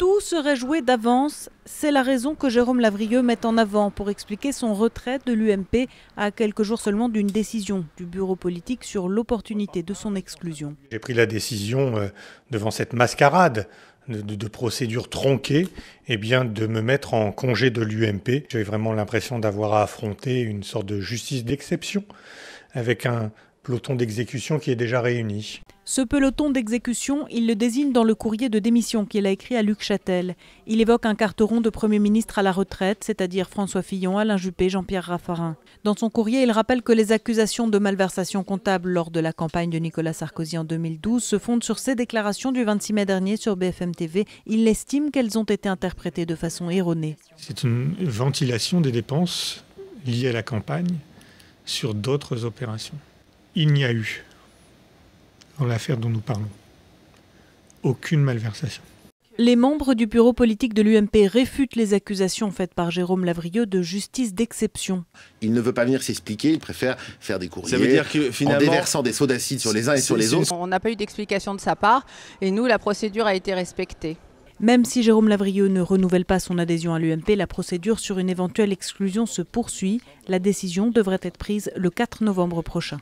Tout serait joué d'avance, c'est la raison que Jérôme Lavrieux met en avant pour expliquer son retrait de l'UMP à quelques jours seulement d'une décision du bureau politique sur l'opportunité de son exclusion. J'ai pris la décision devant cette mascarade de procédures tronquées, de me mettre en congé de l'UMP. J'ai vraiment l'impression d'avoir à affronter une sorte de justice d'exception avec un peloton d'exécution qui est déjà réuni. Ce peloton d'exécution, il le désigne dans le courrier de démission qu'il a écrit à Luc Châtel. Il évoque un carteron de Premier ministre à la retraite, c'est-à-dire François Fillon, Alain Juppé, Jean-Pierre Raffarin. Dans son courrier, il rappelle que les accusations de malversation comptable lors de la campagne de Nicolas Sarkozy en 2012 se fondent sur ses déclarations du 26 mai dernier sur BFM TV. Il estime qu'elles ont été interprétées de façon erronée. C'est une ventilation des dépenses liées à la campagne sur d'autres opérations. Il n'y a eu, dans l'affaire dont nous parlons, aucune malversation. Les membres du bureau politique de l'UMP réfutent les accusations faites par Jérôme Lavrieux de justice d'exception. Il ne veut pas venir s'expliquer, il préfère faire des courriers. Ça veut dire que finalement, en déversant des seaux d'acide sur les uns et sur les autres. On n'a pas eu d'explication de sa part et nous, la procédure a été respectée. Même si Jérôme Lavrieux ne renouvelle pas son adhésion à l'UMP, la procédure sur une éventuelle exclusion se poursuit. La décision devrait être prise le 4 novembre prochain.